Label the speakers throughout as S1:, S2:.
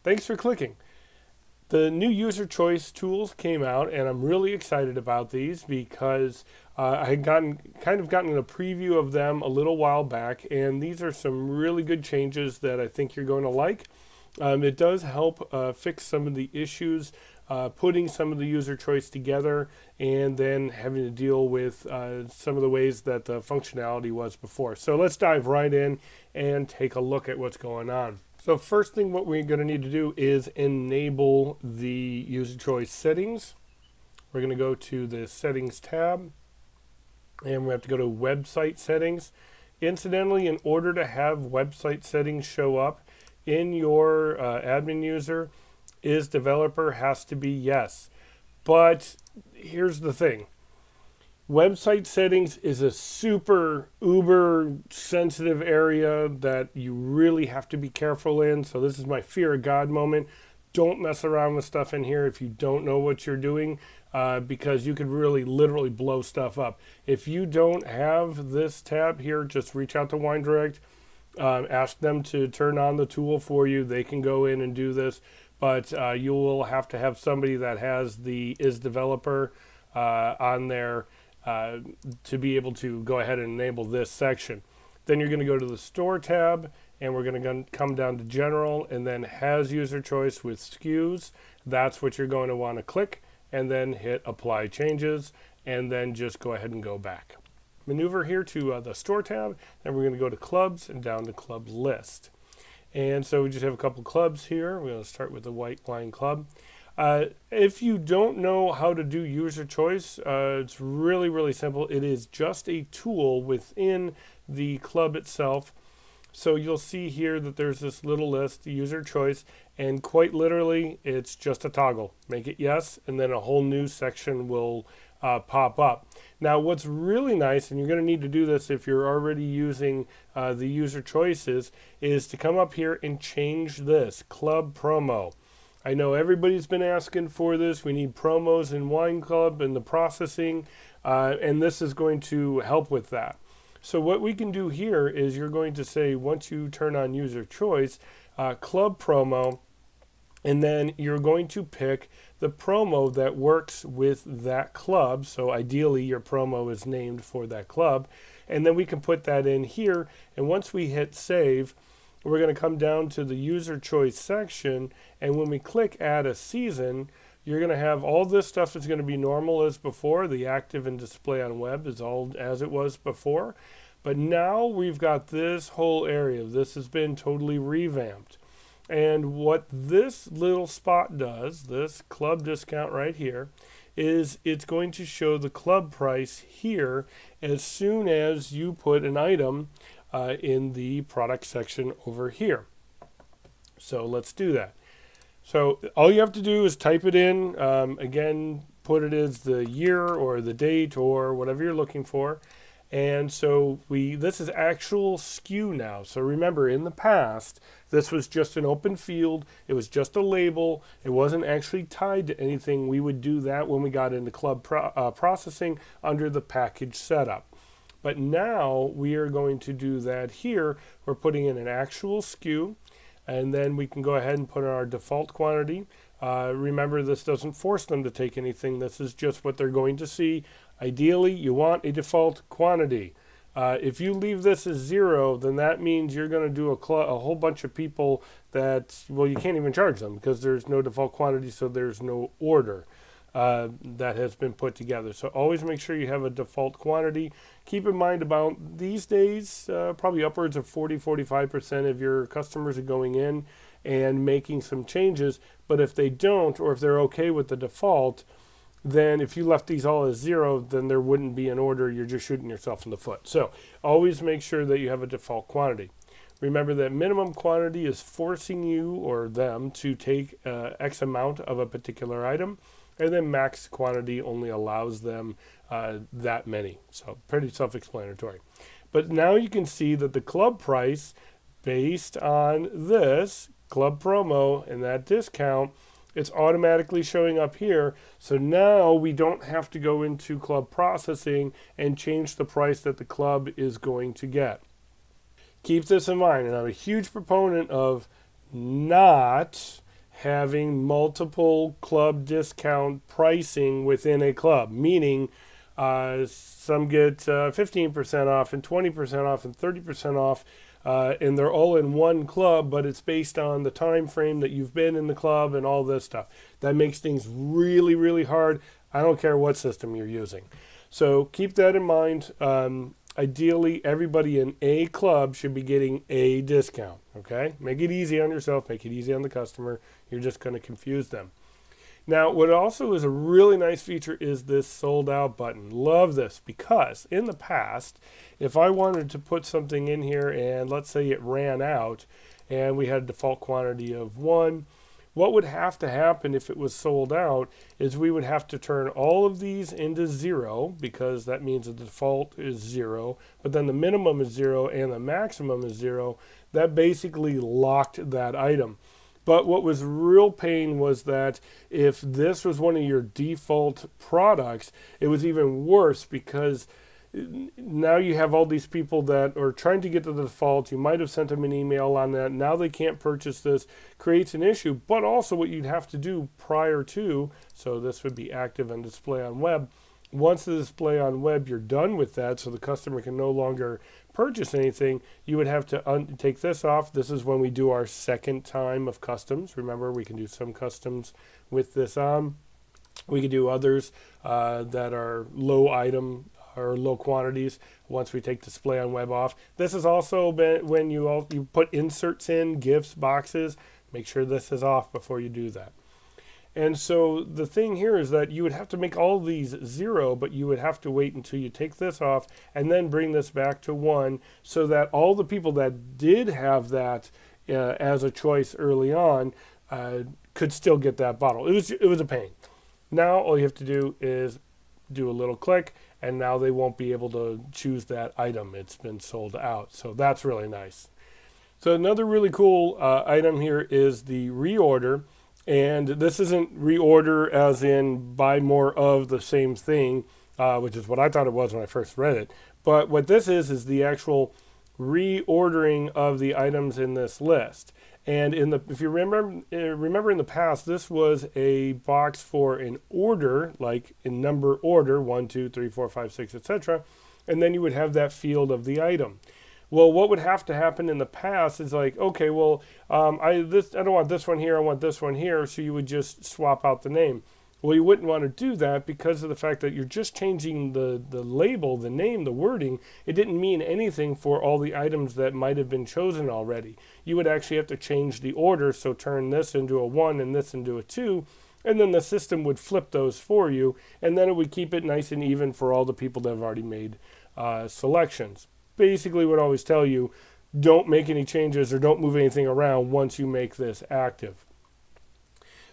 S1: Thanks for clicking. The new user choice tools came out, and I'm really excited about these because I had gotten a preview of them a little while back, and these are some really good changes that I think you're going to like. It does help fix some of the issues, putting some of the user choice together, and then having to deal with some of the ways that the functionality was before. So let's dive right in and take a look at what's going on. So first thing what we're going to need to do is enable the user choice settings. We're going to go to the settings tab, and we have to go to website settings. Incidentally, in order to have website settings show up in your admin user, is developer has to be yes. But here's the thing. Website settings is a super uber sensitive area that you really have to be careful in. So this is my fear of God moment. Don't mess around with stuff in here if you don't know what you're doing, because you could really literally blow stuff up. If you don't have this tab here, just reach out to WineDirect. Ask them to turn on the tool for you. They can go in and do this, but you will have to have somebody that has the is developer on there to be able to go ahead and enable this section. Then you're going to go to the store tab, and we're going to come down to general, and then has user choice with SKUs. That's what you're going to want to click, and then hit apply changes, and then just go ahead and go back. Maneuver here to the store tab, and we're going to go to clubs and down to club list. And so we just have a couple clubs here. We're going to start with the White Wine Club. If you don't know how to do user choice, it's really, really simple. It is just a tool within the club itself. So you'll see here that there's this little list, user choice, and quite literally, it's just a toggle. Make it yes, and then a whole new section will pop up. Now, what's really nice, and you're going to need to do this if you're already using the user choices, is to come up here and change this, Club Promo. I know everybody's been asking for this. We need promos in Wine Club and the processing, and this is going to help with that. So what we can do here is you're going to say, once you turn on user choice, Club Promo, and then you're going to pick the promo that works with that club. So ideally your promo is named for that club. And then we can put that in here. And once we hit save, we're going to come down to the user choice section. And when we click add a season, you're going to have all this stuff is going to be normal as before. The active and display on web is all as it was before. But now we've got this whole area. This has been totally revamped. And what this little spot does, this club discount right here, is it's going to show the club price here as soon as you put an item in the product section over here. So let's do that. So all you have to do is type it in. Again, put it as the year or the date or whatever you're looking for. And so this is actual SKU now. So remember, in the past, this was just an open field. It was just a label. It wasn't actually tied to anything. We would do that when we got into club processing under the package setup. But now we are going to do that here. We're putting in an actual SKU, and then we can go ahead and put in our default quantity. Remember, this doesn't force them to take anything. This is just what they're going to see. Ideally, you want a default quantity. If you leave this as 0, then that means you're going to do a whole bunch of people that, well, you can't even charge them because there's no default quantity, so there's no order that has been put together. So always make sure you have a default quantity. Keep in mind about these days, probably upwards of 40-45% of your customers are going in and making some changes. But if they don't, or if they're okay with the default, then if you left these all as 0, then there wouldn't be an order. You're just shooting yourself in the foot. So always make sure that you have a default quantity. Remember that minimum quantity is forcing you or them to take X amount of a particular item, and then max quantity only allows them that many. So pretty self-explanatory. But now you can see that the club price, based on this club promo and that discount, it's automatically showing up here. So now we don't have to go into club processing and change the price that the club is going to get. Keep this in mind, and I'm a huge proponent of not having multiple club discount pricing within a club, meaning some get 15% off and 20% off and 30% off, and they're all in one club, but it's based on the time frame that you've been in the club and all this stuff. That makes things really, really hard. I don't care what system you're using. So keep that in mind. Ideally, everybody in a club should be getting a discount, okay? Make it easy on yourself, make it easy on the customer. You're just going to confuse them. Now, what also is a really nice feature is this sold out button. Love this because in the past, if I wanted to put something in here and let's say it ran out and we had a default quantity of 1, what would have to happen if it was sold out is we would have to turn all of these into 0 because that means the default is 0, but then the minimum is 0 and the maximum is 0. That basically locked that item. But what was real pain was that if this was one of your default products, it was even worse because now you have all these people that are trying to get to the default. You might have sent them an email on that. Now they can't purchase this. Creates an issue. But also what you'd have to do prior to, so this would be active and display on web. Once the display on web, you're done with that, so the customer can no longer purchase anything, you would have to take this off. This is when we do our second time of customs. Remember, we can do some customs with this on. We can do others that are low item or low quantities once we take display on web off. This is also when you put inserts in, gifts, boxes. Make sure this is off before you do that. And so the thing here is that you would have to make all these 0, but you would have to wait until you take this off and then bring this back to 1 so that all the people that did have that as a choice early on could still get that bottle. It was a pain. Now all you have to do is do a little click and now they won't be able to choose that item. It's been sold out. So that's really nice. So another really cool item here is the reorder. And this isn't reorder as in buy more of the same thing, which is what I thought it was when I first read it. But what this is the actual reordering of the items in this list. And if you remember in the past, this was a box for an order, like in number order, 1, 2, 3, 4, 5, 6, etc. And then you would have that field of the item. Well, what would have to happen in the past is like, okay, well, I don't want this one here, I want this one here, so you would just swap out the name. Well, you wouldn't want to do that because of the fact that you're just changing the label, the name, the wording. It didn't mean anything for all the items that might have been chosen already. You would actually have to change the order, so turn this into a 1 and this into a 2, and then the system would flip those for you, and then it would keep it nice and even for all the people that have already made selections. Basically would always tell you, don't make any changes or don't move anything around once you make this active.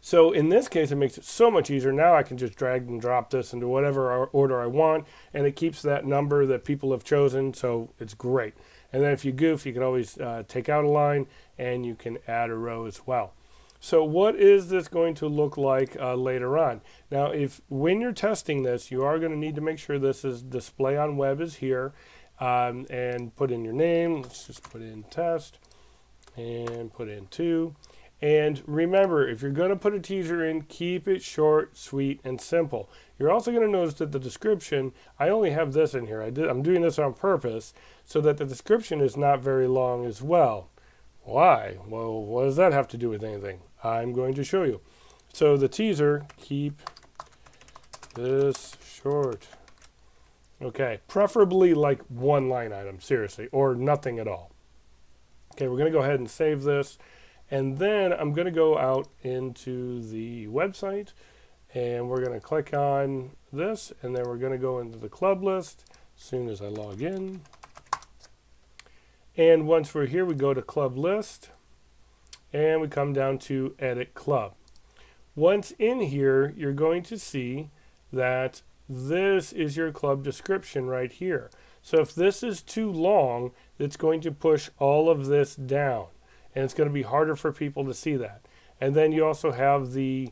S1: So in this case, it makes it so much easier. Now I can just drag and drop this into whatever order I want, and it keeps that number that people have chosen, so it's great. And then if you goof, you can always take out a line, and you can add a row as well. So what is this going to look like later on? Now, when you're testing this, you are going to need to make sure this is display on web is here. And put in your name. Let's just put in test and put in 2. And remember, if you're going to put a teaser in, keep it short, sweet, and simple. You're also going to notice that the description, I only have this in here. I'm doing this on purpose so that the description is not very long as well. Why? Well, what does that have to do with anything? I'm going to show you. So the teaser, keep this short. Okay, preferably like one line item, seriously, or nothing at all. Okay, we're going to go ahead and save this. And then I'm going to go out into the website, and we're going to click on this, and then we're going to go into the club list as soon as I log in. And once we're here, we go to club list, and we come down to edit club. Once in here, you're going to see that this is your club description right here. So if this is too long, it's going to push all of this down, and it's going to be harder for people to see that. And then you also have the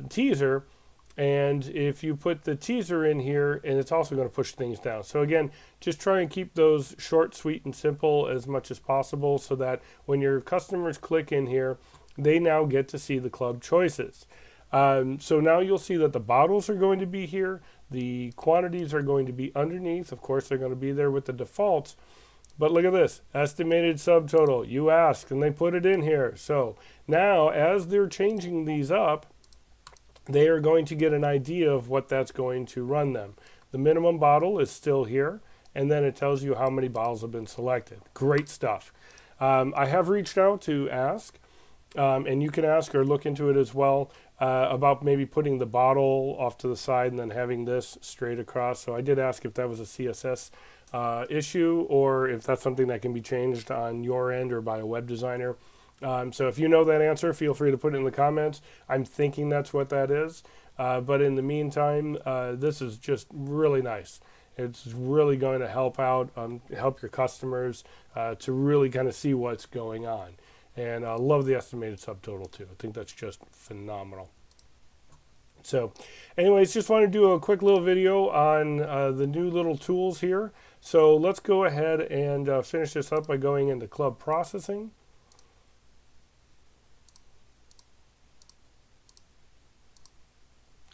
S1: teaser, and if you put the teaser in here, and it's also going to push things down. So again, just try and keep those short, sweet, and simple as much as possible so that when your customers click in here, they now get to see the club choices. So now you'll see that the bottles are going to be here. The quantities are going to be underneath. Of course, they're going to be there with the defaults. But look at this, estimated subtotal. You asked, and they put it in here. So now, as they're changing these up, they are going to get an idea of what that's going to run them. The minimum bottle is still here, and then it tells you how many bottles have been selected. Great stuff. I have reached out to ask, and you can ask or look into it as well, about maybe putting the bottle off to the side and then having this straight across. So I did ask if that was a CSS issue or if that's something that can be changed on your end or by a web designer. So if you know that answer, feel free to put it in the comments. I'm thinking that's what that is. But in the meantime, this is just really nice. It's really going to help out, help your customers to really kind of see what's going on. And I love the estimated subtotal too. I think that's just phenomenal. So anyways, just want to do a quick little video on the new little tools here. So let's go ahead and finish this up by going into club processing.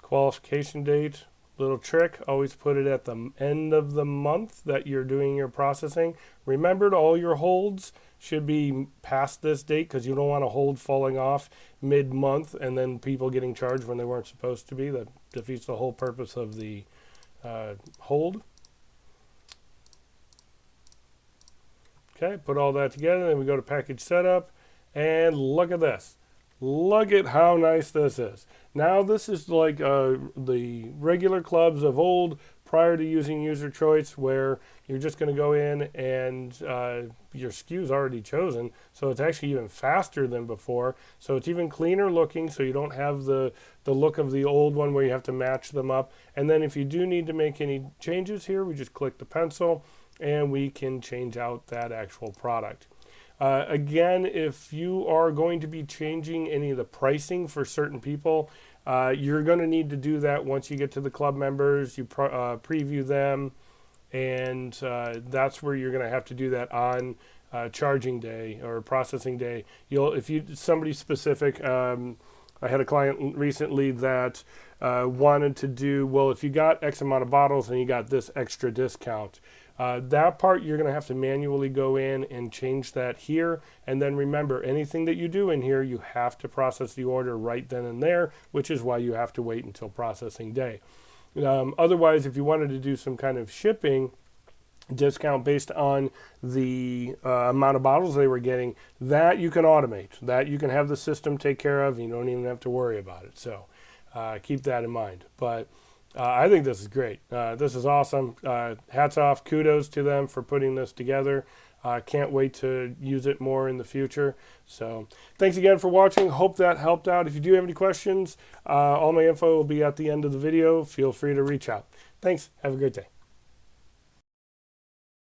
S1: Qualification date, little trick, always put it at the end of the month that you're doing your processing. Remember, all your holds should be past this date because you don't want a hold falling off mid-month and then people getting charged when they weren't supposed to be. That defeats the whole purpose of the hold. Okay, put all that together, then we go to package setup, and look at this. Look at how nice this is. Now this is like the regular clubs of old prior to using user choice, where you're just going to go in and your SKU is already chosen. So it's actually even faster than before. So it's even cleaner looking, so you don't have the look of the old one where you have to match them up. And then if you do need to make any changes here, we just click the pencil and we can change out that actual product. Again, if you are going to be changing any of the pricing for certain people, you're going to need to do that once you get to the club members. You preview them, and that's where you're going to have to do that on charging day or processing day. If you somebody specific, I had a client recently that wanted to do, well, if you got X amount of bottles and you got this extra discount, that part you're going to have to manually go in and change that here. And then remember, anything that you do in here, you have to process the order right then and there, which is why you have to wait until processing day. Otherwise, if you wanted to do some kind of shipping discount based on the amount of bottles they were getting, that you can automate. That you can have the system take care of. You don't even have to worry about it. So keep that in mind. But I think this is great. This is awesome. Hats off, kudos to them for putting this together. Can't wait to use it more in the future. So thanks again for watching. Hope that helped out. If you do have any questions, all my info will be at the end of the video. Feel free to reach out. Thanks. Have a great day.